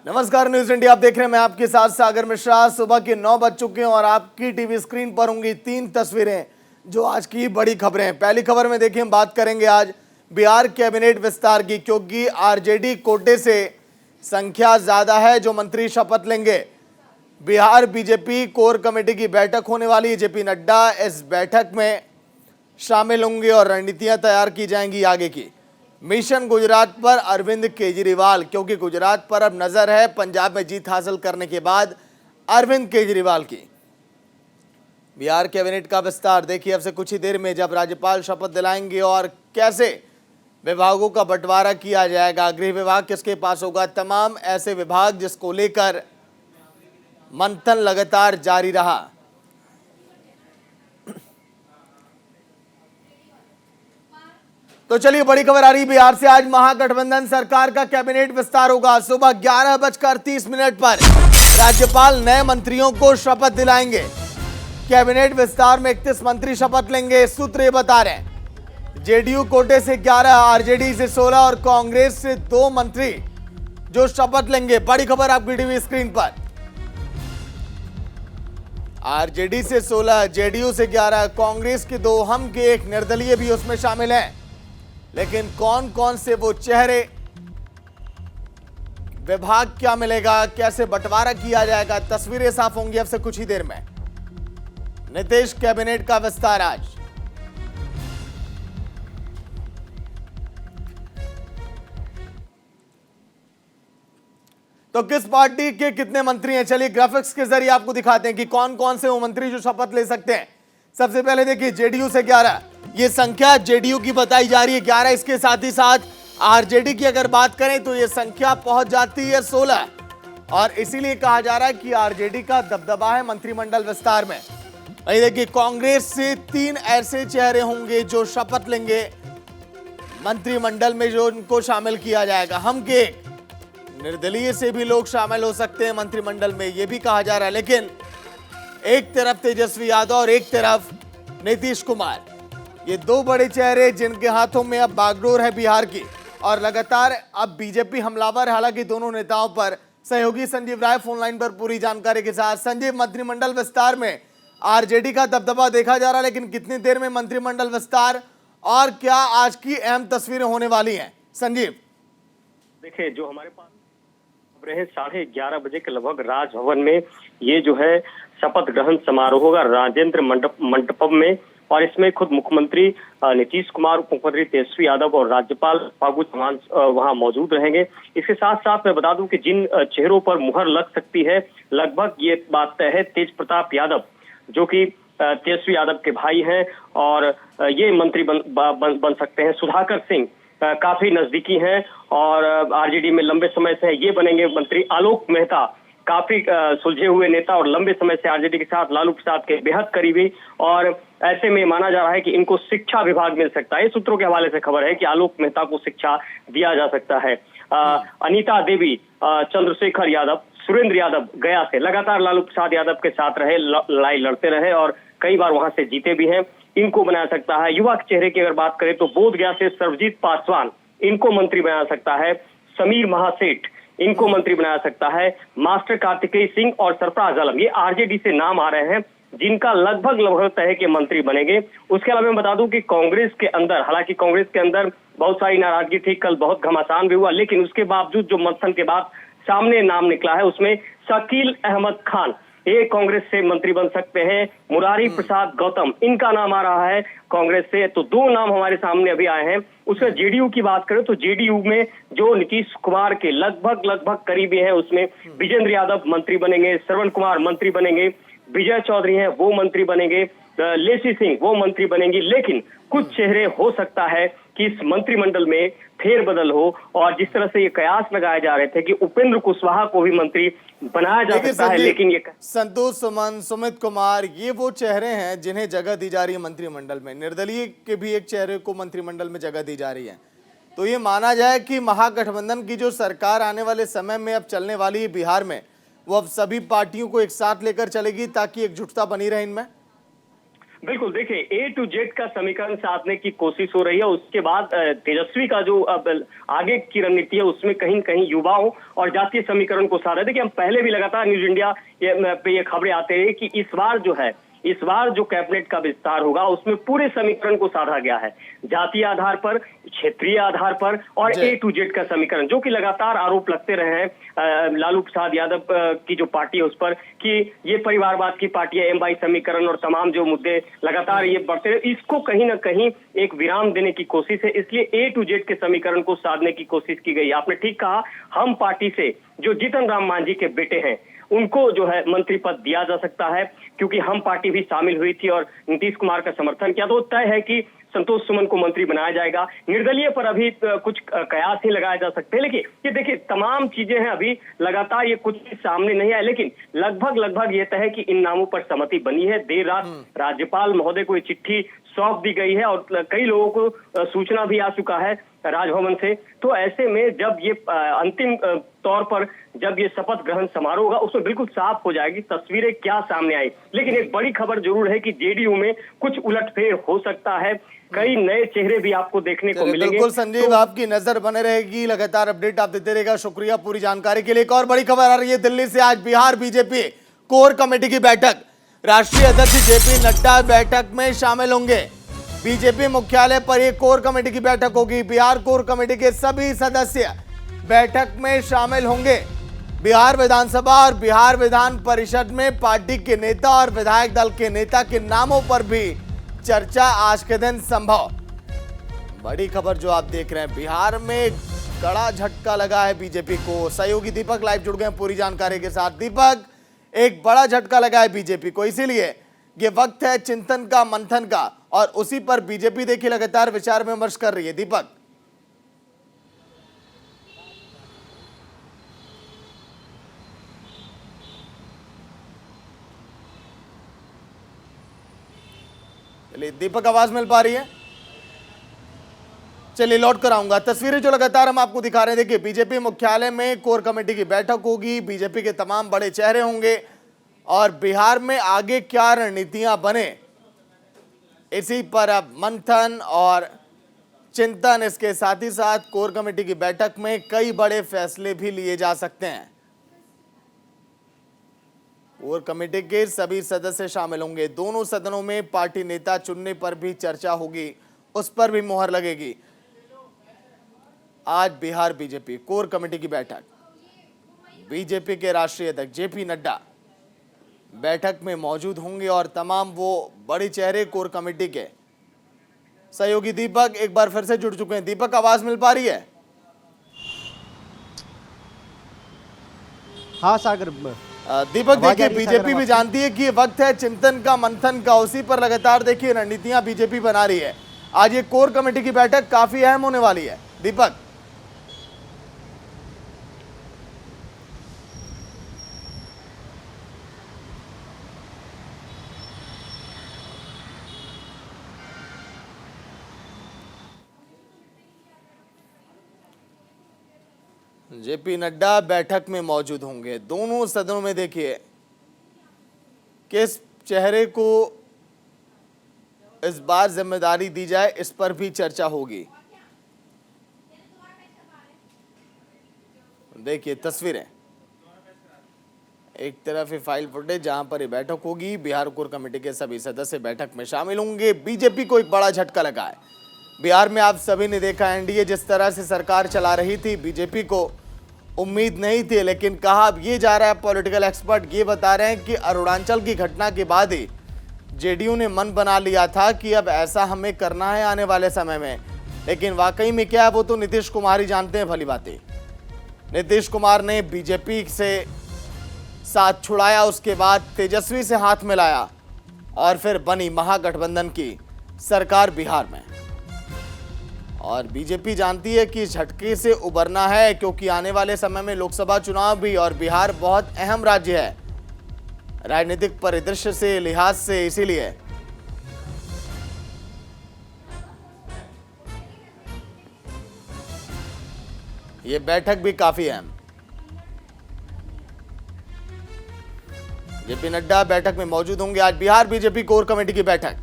नमस्कार, news India आप देख रहे हैं। मैं आपके साथ सागर मिश्रा। सुबह के 9 बज चुके हैं और आपकी टीवी स्क्रीन पर होंगी 3 तस्वीरें जो आज की बड़ी खबरें हैं। पहली खबर में देखिए, हम बात करेंगे आज बिहार कैबिनेट विस्तार की, क्योंकि आरजेडी कोटे से संख्या ज्यादा है जो मंत्री शपथ लेंगे। बिहार बीजेपी कोर कमेटी की बैठक होने वाली है। जेपी नड्डा इस बैठक में शामिल होंगे और रणनीतियां तैयार की जाएंगी आगे की। मिशन गुजरात पर अरविंद केजरीवाल, क्योंकि गुजरात पर अब नजर है पंजाब में जीत हासिल करने के बाद अरविंद केजरीवाल की। बिहार कैबिनेट का विस्तार देखिए अब से कुछ ही देर में, जब राज्यपाल शपथ दिलाएंगे और कैसे विभागों का बंटवारा किया जाएगा। गृह विभाग किसके पास होगा, तमाम ऐसे विभाग जिसको लेकर मंथन लगातार जारी रहा। तो चलिए, बड़ी खबर आ रही बिहार से। आज महागठबंधन सरकार का कैबिनेट विस्तार होगा। सुबह 11:30 पर राज्यपाल नए मंत्रियों को शपथ दिलाएंगे। कैबिनेट विस्तार में 31 मंत्री शपथ लेंगे। सूत्र ये बता रहे हैं जेडीयू कोटे से 11, आरजेडी से 16 और कांग्रेस से 2 मंत्री जो शपथ लेंगे। बड़ी खबर आपकी टीवी स्क्रीन पर। आरजेडी से 16, जेडीयू से 11, कांग्रेस के 2, हम के 1, निर्दलीय भी उसमें शामिल हैं। लेकिन कौन कौन से वो चेहरे, विभाग क्या मिलेगा, कैसे बंटवारा किया जाएगा, तस्वीरें साफ होंगी अब से कुछ ही देर में। नीतीश कैबिनेट का विस्तार आज। तो किस पार्टी के कितने मंत्री हैं, चलिए ग्राफिक्स के जरिए आपको दिखाते हैं कि कौन कौन से वो मंत्री जो शपथ ले सकते हैं। सबसे पहले देखिए, जेडीयू से 11, ये संख्या जेडीयू की बताई जा रही है 11। इसके साथ ही साथ आरजेडी की अगर बात करें तो ये संख्या पहुंच जाती है 16 और इसीलिए कहा जा रहा है कि आरजेडी का दबदबा है मंत्रिमंडल विस्तार में। वहीं देखिए, कांग्रेस से 3 ऐसे चेहरे होंगे जो शपथ लेंगे मंत्रिमंडल में, जो उनको शामिल किया जाएगा। हम के निर्दलीय से भी लोग शामिल हो सकते हैं मंत्रिमंडल में, यह भी कहा जा रहा है। लेकिन एक तरफ तेजस्वी यादव और एक तरफ नीतीश कुमार, ये 2 बड़े चेहरे जिनके हाथों में अब बागडोर है बिहार की। और लगातार अब बीजेपी हमलावर, हालांकि दोनों नेताओं पर। सहयोगी संजीव राय फोन लाइन पर पूरी जानकारी के साथ। संजीव, मंत्रिमंडल विस्तार में आरजेडी का दबदबा देखा जा रहा है, लेकिन कितनी देर में मंत्रिमंडल विस्तार और क्या आज की अहम तस्वीरें होने वाली हैं? संजीव देखिए, जो हमारे पास खबरें हैं, 11:30 बजे के लगभग राजभवन में ये जो है शपथ ग्रहण समारोह होगा राजेंद्र मंडपम में। और इसमें खुद मुख्यमंत्री नीतीश कुमार, उप मुख्यमंत्री तेजस्वी यादव और राज्यपाल फागू चौहान वहां मौजूद रहेंगे। इसके साथ साथ मैं बता दूं कि जिन चेहरों पर मुहर लग सकती है, लगभग ये बात तय है। तेज प्रताप यादव, जो कि तेजस्वी यादव के भाई हैं और ये मंत्री बन सकते हैं। सुधाकर सिंह काफी नजदीकी हैं और आरजेडी में लंबे समय से ये बनेंगे मंत्री। आलोक मेहता, काफी सुलझे हुए नेता और लंबे समय से आरजेडी के साथ लालू प्रसाद के बेहद करीबी, और ऐसे में माना जा रहा है कि इनको शिक्षा विभाग मिल सकता है। सूत्रों के हवाले से खबर है कि आलोक मेहता को शिक्षा दिया जा सकता है। अनीता देवी, चंद्रशेखर यादव, सुरेंद्र यादव गया से लगातार लालू प्रसाद यादव के साथ रहे, लड़ाई लड़ते रहे और कई बार वहां से जीते भी हैं, इनको बनाया सकता है। युवा के चेहरे की अगर बात करें तो बोधगया से सर्वजीत पासवान, इनको मंत्री बना सकता है। समीर महासेठ, इनको मंत्री बनाया सकता है। मास्टर कार्तिकेय सिंह और सरफराज आलम, ये आरजेडी से नाम आ रहे हैं जिनका लगभग तय है कि मंत्री बनेंगे। उसके अलावा मैं बता दूं कि कांग्रेस के अंदर, हालांकि कांग्रेस के अंदर बहुत सारी नाराजगी थी, कल बहुत घमासान भी हुआ, लेकिन उसके बावजूद जो मंथन के बाद सामने नाम निकला है उसमें शकील अहमद खान, ये कांग्रेस से मंत्री बन सकते हैं। मुरारी प्रसाद गौतम, इनका नाम आ रहा है कांग्रेस से। तो 2 नाम हमारे सामने अभी आए हैं। उसमें जेडीयू की बात करें तो जेडीयू में जो नीतीश कुमार के लगभग करीबी हैं, उसमें विजेंद्र यादव मंत्री बनेंगे, श्रवण कुमार मंत्री बनेंगे, विजय चौधरी हैं वो मंत्री बनेंगे, लेसी सिंह वो मंत्री बनेंगी। लेकिन कुछ चेहरे हो सकता है कि इस मंत्रिमंडल में फेरबदल हो, और जिस तरह से ये कयास लगाए जा रहे थे कि उपेंद्र कुशवाहा को भी मंत्री बनाया जा सकता है, लेकिन ये संतोष सुमन, सुमित कुमार, ये वो चेहरे हैं जिन्हें जगह दी जा रही है मंत्रिमंडल में। निर्दलीय के भी एक चेहरे को मंत्रिमंडल में जगह दी जा रही है। तो ये माना जाए कि महागठबंधन की जो सरकार आने वाले समय में अब चलने वाली है बिहार में, वो अब सभी पार्टियों को एक साथ लेकर चलेगी ताकि एकजुटता बनी रहे इनमें। बिल्कुल, देखिए ए टू जेड का समीकरण साधने की कोशिश हो रही है। उसके बाद तेजस्वी का जो अब आगे की रणनीति है उसमें कहीं कहीं युवाओं और जातीय समीकरण को साधा है। देखिए हम पहले भी लगातार न्यूज इंडिया पे ये खबरें आते रही कि इस बार जो कैबिनेट का विस्तार होगा उसमें पूरे समीकरण को साधा गया है, जातीय आधार पर, क्षेत्रीय आधार पर और ए टू जेड का समीकरण, जो कि लगातार आरोप लगते रहे हैं लालू प्रसाद यादव की जो पार्टी है उस पर कि ये परिवारवाद की पार्टी है, एम समीकरण और तमाम जो मुद्दे लगातार ये बढ़ते रहे, इसको कहीं ना कहीं एक विराम देने की कोशिश है। इसलिए ए टू जेड के समीकरण को साधने की कोशिश की गई। आपने ठीक कहा, हम पार्टी से जो जीतन राम मांझी के बेटे हैं उनको जो है मंत्री पद दिया जा सकता है, क्योंकि हम पार्टी भी शामिल हुई थी और नीतीश कुमार का समर्थन किया, तो तय है कि संतोष सुमन को मंत्री बनाया जाएगा। निर्दलीय पर अभी कुछ कयास ही लगाए जा सकते हैं, लेकिन ये देखिए तमाम चीजें हैं, अभी लगातार ये कुछ सामने नहीं आए, लेकिन लगभग ये तय है कि इन नामों पर सहमति बनी है। देर रात राज्यपाल महोदय को ये चिट्ठी सौंप दी गई है और कई लोगों को सूचना भी आ चुका है राजभवन से। तो ऐसे में जब ये अंतिम तौर पर जब ये शपथ ग्रहण समारोह होगा उसमें बिल्कुल साफ हो जाएगी तस्वीरें क्या सामने आई। लेकिन एक बड़ी खबर जरूर है कि जेडीयू में कुछ उलटफेर हो सकता है, कई नए चेहरे भी आपको देखने को मिलेंगे। बिल्कुल संजीव, आपकी नजर बने रहेगी, लगातार अपडेट आप देते रहेगा। शुक्रिया पूरी जानकारी के लिए। एक और बड़ी खबर आ रही है दिल्ली से। आज बिहार बीजेपी कोर कमेटी की बैठक, राष्ट्रीय अध्यक्ष जेपी नड्डा बैठक में शामिल होंगे। बीजेपी मुख्यालय पर एक कोर कमेटी की बैठक होगी। बिहार कोर कमेटी के सभी सदस्य बैठक में शामिल होंगे। बिहार विधानसभा और बिहार विधान परिषद में पार्टी के नेता और विधायक दल के नेता के नामों पर भी चर्चा आज के दिन संभव। बड़ी खबर जो आप देख रहे हैं, बिहार में कड़ा झटका लगा है बीजेपी को। सहयोगी दीपक लाइव जुड़ गए पूरी जानकारी के साथ। दीपक, एक बड़ा झटका लगा है बीजेपी को, इसीलिए ये वक्त है चिंतन का, मंथन का, और उसी पर बीजेपी देखिए लगातार विचार विमर्श कर रही है। दीपक, चलिए दीपक, आवाज मिल पा रही है? चलिए लौट कर आऊंगा। तस्वीरें जो लगातार हम आपको दिखा रहे हैं, देखिए बीजेपी मुख्यालय में कोर कमेटी की बैठक होगी, बीजेपी के तमाम बड़े चेहरे होंगे और बिहार में आगे क्या रणनीतियां बने इसी पर अब मंथन और चिंतन। इसके साथ ही साथ कोर कमेटी की बैठक में कई बड़े फैसले भी लिए जा सकते हैं। कोर कमेटी के सभी सदस्य शामिल होंगे। दोनों सदनों में पार्टी नेता चुनने पर भी चर्चा होगी, उस पर भी मुहर लगेगी। आज बिहार बीजेपी कोर कमेटी की बैठक, बीजेपी के राष्ट्रीय अध्यक्ष जेपी नड्डा बैठक में मौजूद होंगे और तमाम वो बड़े चेहरे कोर कमेटी के। सहयोगी दीपक एक बार फिर से जुड़ चुके हैं। दीपक, आवाज मिल पा रही है? हाँ सागर, दीपक देखिए बीजेपी भी जानती है कि ये वक्त है चिंतन का, मंथन का, उसी पर लगातार देखिए रणनीतियां बीजेपी बना रही है। आज ये कोर कमेटी की बैठक काफी अहम होने वाली है। दीपक, जेपी नड्डा बैठक में मौजूद होंगे। दोनों सदनों में देखिए किस चेहरे को इस बार जिम्मेदारी दी जाए, इस पर भी चर्चा होगी। देखिए तस्वीरें, एक तरफ ये फाइल फुटेज जहां पर ये बैठक होगी, बिहार कोर कमेटी के सभी सदस्य बैठक में शामिल होंगे। बीजेपी को एक बड़ा झटका लगा है। बिहार में आप सभी ने देखा, एनडीए जिस तरह से सरकार चला रही थी, बीजेपी को उम्मीद नहीं थी, लेकिन कहा अब ये जा रहा है। पॉलिटिकल एक्सपर्ट ये बता रहे हैं कि अरुणाचल की घटना के बाद ही जेडीयू ने मन बना लिया था कि अब ऐसा हमें करना है आने वाले समय में। लेकिन वाकई में क्या है वो तो नीतीश कुमार ही जानते हैं भली बातें। नीतीश कुमार ने बीजेपी से साथ छुड़ाया, उसके बाद तेजस्वी से हाथ मिलाया और फिर बनी महागठबंधन की सरकार बिहार में। और बीजेपी जानती है कि झटके से उबरना है, क्योंकि आने वाले समय में लोकसभा चुनाव भी, और बिहार बहुत अहम राज्य है राजनीतिक परिदृश्य से, लिहाज से। इसीलिए यह बैठक भी काफी अहम। जेपी नड्डा बैठक में मौजूद होंगे। आज बिहार बीजेपी कोर कमेटी की बैठक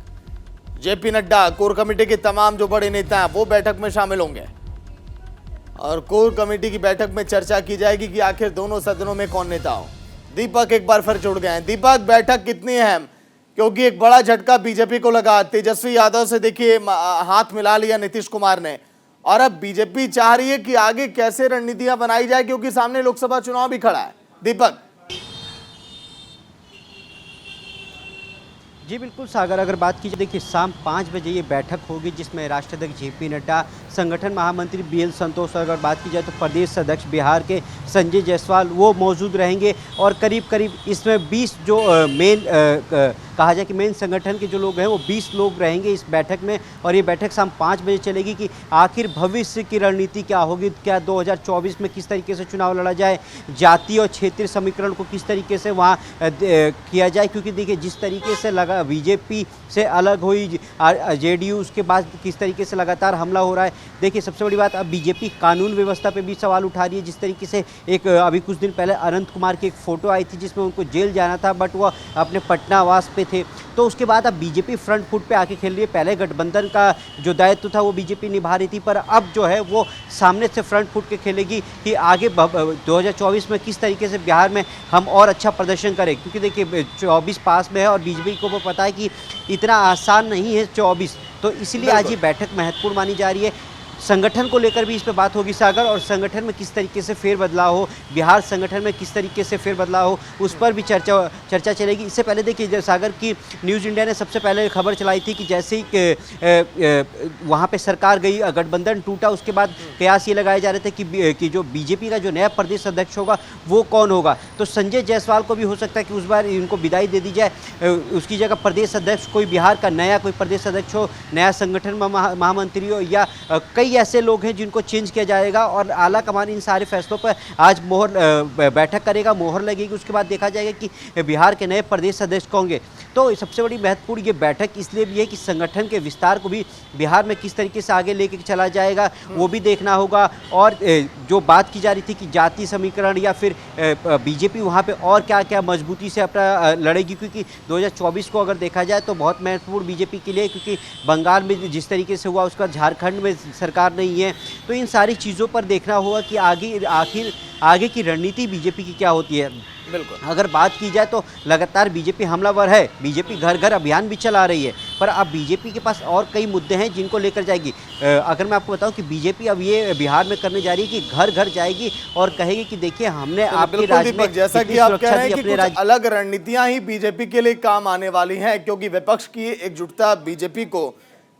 जेपी नड्डा, कोर कमेटी के तमाम जो बड़े नेता हैं वो बैठक में शामिल होंगे और कोर कमेटी की बैठक में चर्चा की जाएगी कि आखिर दोनों सदनों में कौन नेता हो। दीपक एक बार फिर जुड़ गए हैं। दीपक, बैठक कितनी अहम, क्योंकि एक बड़ा झटका बीजेपी को लगा। तेजस्वी यादव से देखिए हाथ मिला लिया नीतीश कुमार ने, और अब बीजेपी चाह रही है कि आगे कैसे रणनीतियां बनाई जाए, क्योंकि सामने लोकसभा चुनाव भी खड़ा है। दीपक। जी बिल्कुल सागर, अगर बात की जाए देखिए शाम 5 बजे ये बैठक होगी जिसमें राष्ट्रीय अध्यक्ष जेपी नड्डा, संगठन महामंत्री बीएल संतोष, अगर बात की जाए तो प्रदेश अध्यक्ष बिहार के संजय जायसवाल वो मौजूद रहेंगे। और करीब करीब इसमें 20 जो कहा जाए कि मेन संगठन के जो लोग हैं वो 20 लोग रहेंगे इस बैठक में। और ये बैठक शाम 5 बजे चलेगी कि आखिर भविष्य की रणनीति क्या होगी, क्या 2024 में किस तरीके से चुनाव लड़ा जाए, जातीय और क्षेत्रीय समीकरण को किस तरीके से वहाँ किया जाए। क्योंकि देखिए जिस तरीके से लगा बीजेपी से अलग हुई जेडीयू, उसके बाद किस तरीके से लगातार हमला हो रहा है। देखिए सबसे बड़ी बात, अब बीजेपी कानून व्यवस्था पे भी सवाल उठा रही है। जिस तरीके से एक अभी कुछ दिन पहले अनंत कुमार की एक फ़ोटो आई थी जिसमें उनको जेल जाना था, बट वो अपने पटना आवास पे थे। तो उसके बाद अब बीजेपी फ्रंट फुट पे आके खेल रही है। पहले गठबंधन का जो दायित्व था वो बीजेपी निभा रही थी, पर अब जो है वो सामने से फ्रंट फुट के खेलेगी कि आगे 2024 में किस तरीके से बिहार में हम और अच्छा प्रदर्शन करें। क्योंकि देखिए 24 पास में है और बीजेपी को वो पता है कि इतना आसान नहीं है 24, तो इसलिए आज ये बैठक महत्वपूर्ण मानी जा रही है। संगठन को लेकर भी इस पे बात होगी सागर, और संगठन में किस तरीके से फेरबदलाव हो, बिहार संगठन में किस तरीके से फेरबदलाव हो, उस पर भी चर्चा चलेगी। इससे पहले देखिए सागर की न्यूज़ इंडिया ने सबसे पहले खबर चलाई थी कि जैसे ही वहाँ पे सरकार गई, गठबंधन टूटा, उसके बाद कयास ये लगाए जा रहे थे कि जो बीजेपी का जो नया प्रदेश अध्यक्ष होगा वो कौन होगा। तो संजय जायसवाल को भी हो सकता है कि उस बार इनको विदाई दे दी जाए, उसकी जगह प्रदेश अध्यक्ष कोई बिहार का नया कोई प्रदेश अध्यक्ष हो, नया संगठन महामंत्री हो, या कई ऐसे लोग हैं जिनको चेंज किया जाएगा। और आला कमान इन सारे फैसलों पर आज बैठक करेगा, मोहर लगेगी। उसके बाद देखा जाएगा कि बिहार के नए प्रदेश अध्यक्ष कौन होंगे। तो सबसे बड़ी महत्वपूर्ण ये बैठक इसलिए भी है कि संगठन के विस्तार को भी बिहार में किस तरीके से आगे लेके चला जाएगा वो भी देखना होगा। और जो बात की जा रही थी कि जाति समीकरण या फिर बीजेपी वहाँ पे और क्या क्या मजबूती से अपना लड़ेगी, क्योंकि 2024 को अगर देखा जाए तो बहुत महत्वपूर्ण बीजेपी के लिए, क्योंकि बंगाल में जिस तरीके से हुआ उसका झारखंड में सरकार नहीं है। तो इन सारी चीज़ों पर देखना होगा कि आगे की रणनीति बीजेपी की क्या होती है। बिल्कुल, अगर बात की जाए तो लगातार बीजेपी हमलावर है, बीजेपी घर घर अभियान भी चला रही है, पर अब बीजेपी के पास और कई मुद्दे हैं जिनको लेकर जाएगी। अगर मैं आपको बताऊं कि बीजेपी अब ये बिहार में करने जा रही है कि घर घर जाएगी और कहेगी कि देखिए हमने आपके राज्य में जैसा कि आप कह रहे हैं कि कुछ अलग रणनीतियां ही बीजेपी के लिए काम आने वाली हैं, क्योंकि विपक्ष की एकजुटता बीजेपी को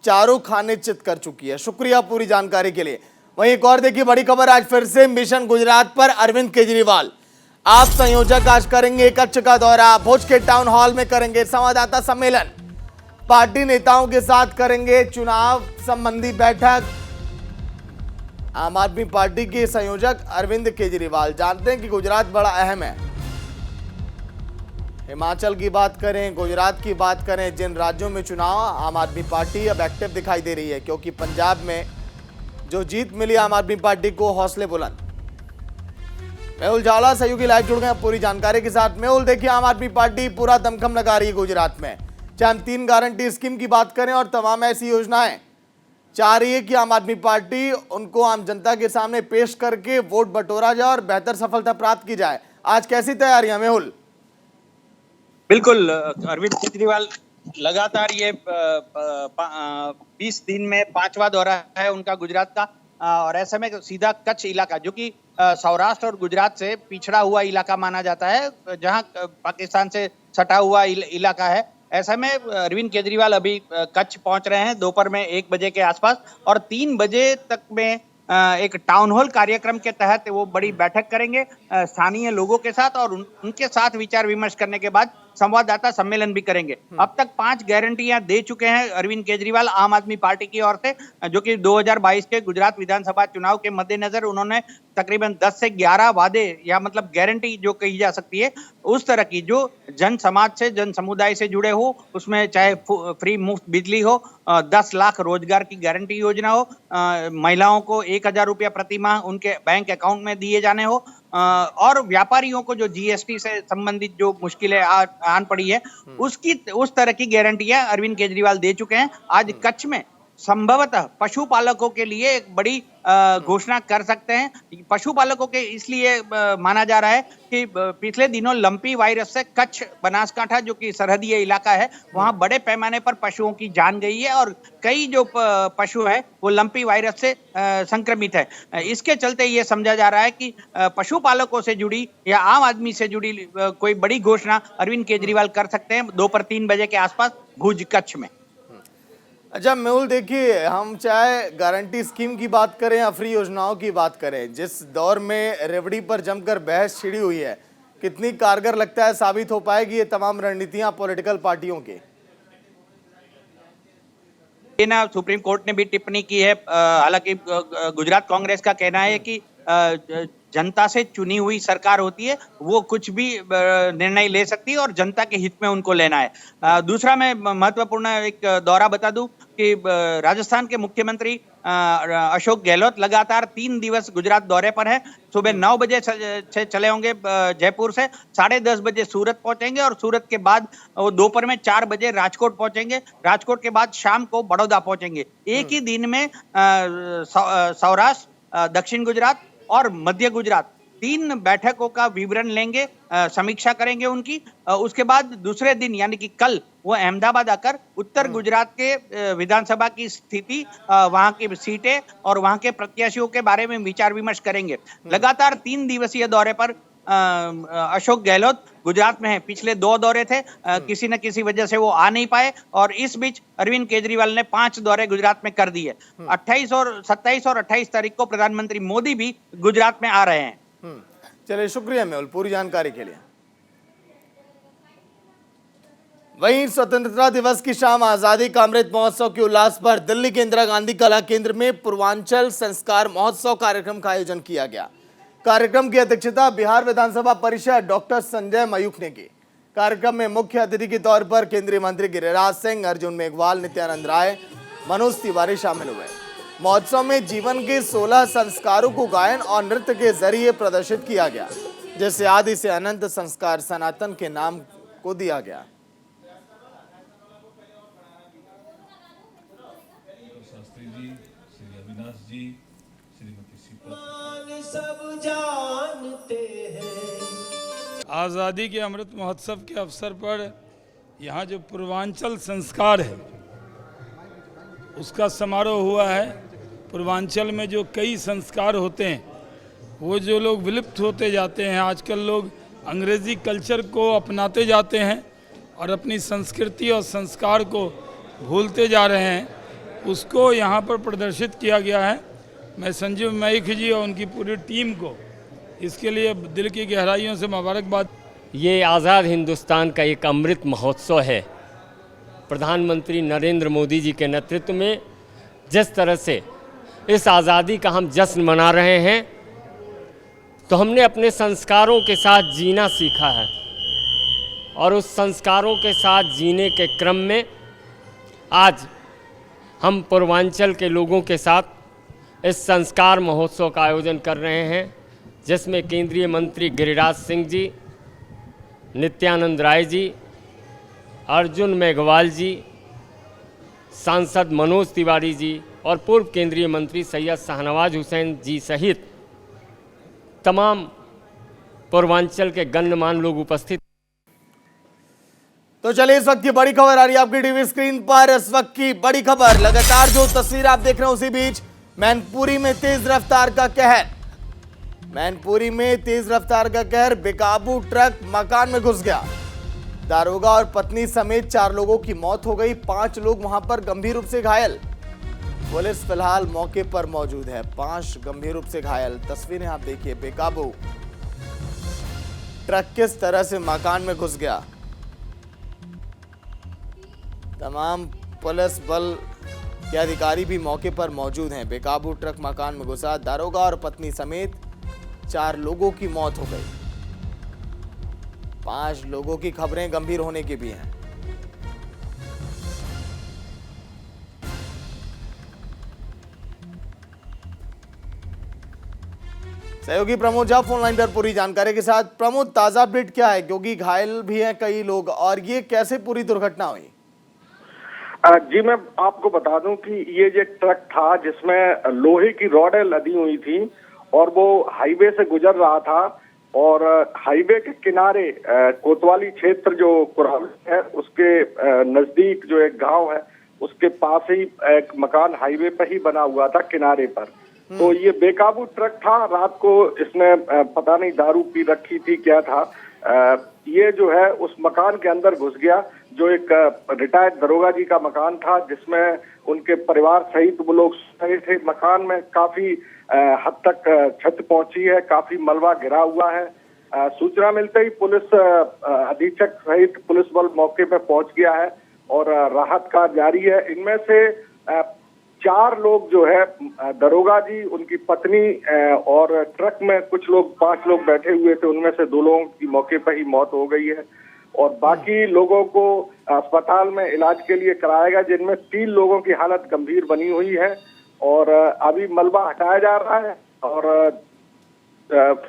चारों खाने चित कर चुकी है। शुक्रिया पूरी जानकारी के लिए। वहीं एक और देखिए बड़ी खबर, आज फिर से मिशन गुजरात पर अरविंद केजरीवाल आप संयोजक आज करेंगे कच्छ का दौरा, भुज के टाउन हॉल में करेंगे संवाददाता सम्मेलन, पार्टी नेताओं के साथ करेंगे चुनाव संबंधी बैठक। आम आदमी पार्टी के संयोजक अरविंद केजरीवाल, जानते हैं कि गुजरात बड़ा अहम है। हिमाचल की बात करें, गुजरात की बात करें, जिन राज्यों में चुनाव, आम आदमी पार्टी अब एक्टिव दिखाई दे रही है, क्योंकि पंजाब में जो जीत मिली आम आदमी पार्टी को, हौसले बुलंद। मेहुल झाला सहयोगी लाइव जुड़ गए पूरी जानकारी के साथ। मेहुल, देखिए आम आदमी पार्टी पूरा दमखम लगा रही है गुजरात में, चाहे हम 3 गारंटी स्कीम की बात करें और तमाम ऐसी योजनाएं चाह रही है कि आम आदमी पार्टी उनको आम जनता के सामने पेश करके वोट बटोरा जाए और बेहतर सफलता प्राप्त की जाए। आज कैसी तैयारियां मेहुल? बिल्कुल, अरविंद केजरीवाल लगातार ये 20 दिन में 5वां दौरा है उनका गुजरात का, और ऐसे में सीधा कच्छ इलाका जो कि सौराष्ट्र और गुजरात से पिछड़ा हुआ इलाका माना जाता है, जहां पाकिस्तान से सटा हुआ इलाका है। ऐसे में अरविंद केजरीवाल अभी कच्छ पहुंच रहे हैं दोपहर में 1 बजे के आसपास, और 3 बजे तक में एक टाउन हॉल कार्यक्रम के तहत वो बड़ी बैठक करेंगे स्थानीय लोगों के साथ, और उनके साथ विचार विमर्श करने के बाद संवाददाता सम्मेलन भी करेंगे। अब तक 5 गारंटियां दे चुके हैं अरविंद केजरीवाल आम आदमी पार्टी की ओर से, जो कि 2022 के गुजरात विधानसभा चुनाव के मद्देनजर उन्होंने तकरीबन 10 से 11 वादे या मतलब गारंटी जो कही जा सकती है उस तरह की, जो जन समाज से, जन समुदाय से जुड़े हो, उसमें चाहे फ्री मुफ्त बिजली हो, 10 लाख रोजगार की गारंटी योजना हो, महिलाओं को 1000 रुपया प्रति माह उनके बैंक अकाउंट में दिए जाने हो, और व्यापारियों को जो जीएसटी से संबंधित जो मुश्किलें आन पड़ी है, उस तरह की गारंटियां अरविंद केजरीवाल दे चुके हैं। आज कच्छ में संभवतः पशुपालकों के लिए एक बड़ी घोषणा कर सकते हैं। पशुपालकों के इसलिए माना जा रहा है कि पिछले दिनों लंपी वायरस से कच्छ बनासकांठा जो कि सरहदीय इलाका है, वहां बड़े पैमाने पर पशुओं की जान गई है और कई जो पशु है वो लंपी वायरस से संक्रमित है। इसके चलते ये समझा जा रहा है कि पशुपालकों से जुड़ी या आम आदमी से जुड़ी कोई बड़ी घोषणा अरविंद केजरीवाल कर सकते हैं दोपहर 3 बजे के आसपास भुज कच्छ में। अच्छा मेहुल, देखिए हम चाहे गारंटी स्कीम की बात करें या फ्री योजनाओं की बात करें, जिस दौर में रेवड़ी पर जमकर बहस छिड़ी हुई है, कितनी कारगर लगता है साबित हो पाएगी ये तमाम रणनीतियां पॉलिटिकल पार्टियों की? ये ना सुप्रीम कोर्ट ने भी टिप्पणी की है। हालांकि गुजरात कांग्रेस का कहना है कि जनता से चुनी हुई सरकार होती है, वो कुछ भी निर्णय ले सकती है और जनता के हित में उनको लेना है। दूसरा मैं महत्वपूर्ण एक दौरा बता दूं कि राजस्थान के मुख्यमंत्री अशोक गहलोत लगातार 3 दिवस गुजरात दौरे पर है। सुबह 9 बजे से चले होंगे जयपुर से, 10:30 बजे सूरत पहुंचेंगे और सूरत के बाद वो दोपहर में 4 बजे राजकोट पहुंचेंगे। राजकोट के बाद शाम को बड़ौदा पहुंचेंगे। एक ही दिन में सौराष्ट्र, दक्षिण गुजरात और मध्य गुजरात 3 बैठकों का विवरण लेंगे, समीक्षा करेंगे उनकी। उसके बाद दूसरे दिन यानी कि कल वो अहमदाबाद आकर उत्तर गुजरात के विधानसभा की स्थिति, वहां की सीटें और वहां के प्रत्याशियों के बारे में विचार विमर्श करेंगे। लगातार 3 दिवसीय दौरे पर अशोक गहलोत गुजरात में है। पिछले 2 दौरे थे, किसी न किसी वजह से वो आ नहीं पाए और इस बीच अरविंद केजरीवाल ने 5 दौरे गुजरात में कर दिए। 27 और 28 तारीख को प्रधानमंत्री मोदी भी गुजरात में आ रहे हैं। चलिए, शुक्रिया मेहुल पूरी जानकारी के लिए। वहीं स्वतंत्रता दिवस की शाम आजादी का अमृत महोत्सव के उल्लास पर दिल्ली के इंदिरा गांधी कला केंद्र में पूर्वांचल संस्कार महोत्सव कार्यक्रम का आयोजन किया गया। कार्यक्रम की अध्यक्षता बिहार विधानसभा परिषद डॉक्टर संजय मयूख ने की। कार्यक्रम में मुख्य अतिथि के तौर पर केंद्रीय मंत्री गिरिराज सिंह, अर्जुन मेघवाल, नित्यानंद राय, मनोज तिवारी शामिल हुए। महोत्सव में जीवन के 16 संस्कारों को गायन और नृत्य के जरिए प्रदर्शित किया गया, जैसे आदि से अनंत संस्कार सनातन के नाम को दिया गया। शास्त्री जी, श्री अविनाश जी, श्रीमती सब जानते हैं। आज़ादी के अमृत महोत्सव के अवसर पर यहाँ जो पूर्वांचल संस्कार है उसका समारोह हुआ है। पूर्वांचल में जो कई संस्कार होते हैं वो जो लोग विलुप्त होते जाते हैं, आजकल लोग अंग्रेज़ी कल्चर को अपनाते जाते हैं और अपनी संस्कृति और संस्कार को भूलते जा रहे हैं, उसको यहाँ पर प्रदर्शित किया गया है। मैं संजीव मयूख जी और उनकी पूरी टीम को इसके लिए दिल की गहराइयों से मुबारकबाद। ये आज़ाद हिंदुस्तान का एक अमृत महोत्सव है। प्रधानमंत्री नरेंद्र मोदी जी के नेतृत्व में जिस तरह से इस आज़ादी का हम जश्न मना रहे हैं, तो हमने अपने संस्कारों के साथ जीना सीखा है और उस संस्कारों के साथ जीने के क्रम में आज हम पूर्वांचल के लोगों के साथ इस संस्कार महोत्सव का आयोजन कर रहे हैं, जिसमें केंद्रीय मंत्री गिरिराज सिंह जी, नित्यानंद राय जी, अर्जुन मेघवाल जी, सांसद मनोज तिवारी जी और पूर्व केंद्रीय मंत्री सैयद शाहनवाज हुसैन जी सहित तमाम पूर्वांचल के गण्यमान्य लोग उपस्थित। तो चलिए, इस वक्त की बड़ी खबर आ रही है आपकी टीवी स्क्रीन पर। इस वक्त की बड़ी खबर, लगातार जो तस्वीर आप देख रहे हैं उसी बीच मैनपुरी में तेज रफ्तार का कहर। मैनपुरी में तेज रफ्तार का कहर, बेकाबू ट्रक मकान में घुस गया। दारोगा और पत्नी समेत 4 लोगों की मौत हो गई, 5 लोग वहां पर गंभीर रूप से घायल। पुलिस फिलहाल मौके पर मौजूद है, 5 गंभीर रूप से घायल। तस्वीरें आप देखिए, बेकाबू ट्रक किस तरह से मकान में घुस गया। तमाम पुलिस बल के अधिकारी भी मौके पर मौजूद हैं। बेकाबू ट्रक मकान में घुसा, दारोगा और पत्नी समेत 4 लोगों की मौत हो गई, 5 लोगों की खबरें गंभीर होने की भी हैं। सहयोगी प्रमोद झा फोन लाइन पर पूरी जानकारी के साथ। प्रमोद, ताजा अपडेट क्या है, क्योंकि घायल भी हैं कई लोग, और ये कैसे पूरी दुर्घटना हुई? जी मैं आपको बता दूं कि ये जो ट्रक था जिसमें लोहे की रॉडें लदी हुई थी और वो हाईवे से गुजर रहा था, और हाईवे के किनारे कोतवाली क्षेत्र जो कुराली है उसके नजदीक जो एक गांव है उसके पास ही एक मकान हाईवे पर ही बना हुआ था किनारे पर। तो ये बेकाबू ट्रक था। रात को इसने पता नहीं दारू पी रखी थी क्या था, ये जो है उस मकान के अंदर घुस गया, जो एक रिटायर्ड दरोगा जी का मकान था जिसमें उनके परिवार सहित वो लोग रहे थे। मकान में काफी हद तक छत पहुंची है, काफी मलबा गिरा हुआ है। सूचना मिलते ही पुलिस अधीक्षक सहित पुलिस बल मौके पर पहुंच गया है और राहत कार्य जारी है। इनमें से 4 लोग जो है दरोगा जी, उनकी पत्नी और ट्रक में कुछ लोग 5 लोग बैठे हुए थे, उनमें से 2 लोगों की मौके पर ही मौत हो गई है और बाकी लोगों को अस्पताल में इलाज के लिए कराया गया, जिनमें 3 लोगों की हालत गंभीर बनी हुई है और अभी मलबा हटाया जा रहा है और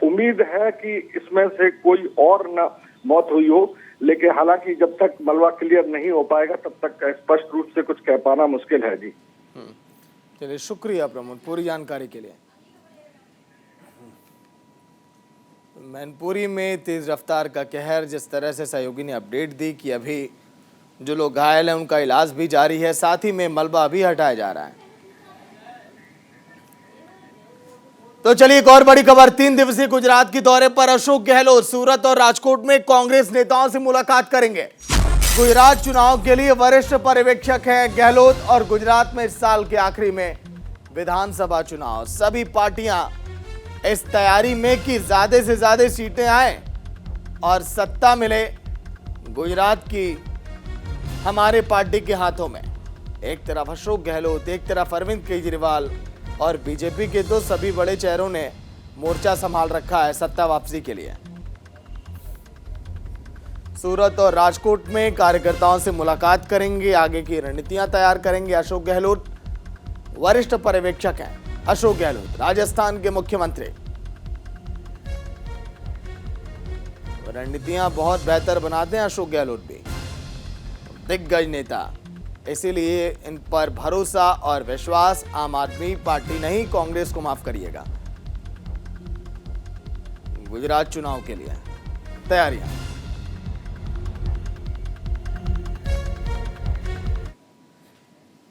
उम्मीद है कि इसमें से कोई और न मौत हुई हो, लेकिन हालांकि जब तक मलबा क्लियर नहीं हो पाएगा तब तक स्पष्ट रूप से कुछ कह पाना मुश्किल है। जी चलिए, शुक्रिया प्रमोद पूरी जानकारी के लिए। मैनपुरी में तेज रफ्तार का कहर, जिस तरह से सहयोगी ने अपडेट दी कि अभी जो लोग घायल हैं उनका इलाज भी जारी है, साथ ही में मलबा भी हटाया जा रहा है। तो चलिए एक और बड़ी खबर, 3 दिवसीय गुजरात के दौरे पर अशोक गहलोत सूरत और राजकोट में कांग्रेस नेताओं से मुलाकात करेंगे। गुजरात चुनाव के लिए वरिष्ठ पर्यवेक्षक हैं गहलोत और गुजरात में इस साल के आखिरी में विधानसभा चुनाव। सभी पार्टियां इस तैयारी में कि ज्यादा से ज्यादा सीटें आए और सत्ता मिले गुजरात की हमारे पार्टी के हाथों में। एक तरफ अशोक गहलोत, एक तरफ अरविंद केजरीवाल और बीजेपी के तो सभी बड़े चेहरों ने मोर्चा संभाल रखा है सत्ता वापसी के लिए। सूरत और राजकोट में कार्यकर्ताओं से मुलाकात करेंगे, आगे की रणनीतियां तैयार करेंगे अशोक गहलोत। वरिष्ठ पर्यवेक्षक हैं अशोक गहलोत, राजस्थान के मुख्यमंत्री। रणनीतियां बहुत बेहतर बनाते हैं अशोक गहलोत भी, दिग्गज नेता, इसीलिए इन पर भरोसा और विश्वास आम आदमी पार्टी नहीं कांग्रेस को माफ करिएगा। गुजरात चुनाव के लिए तैयारियां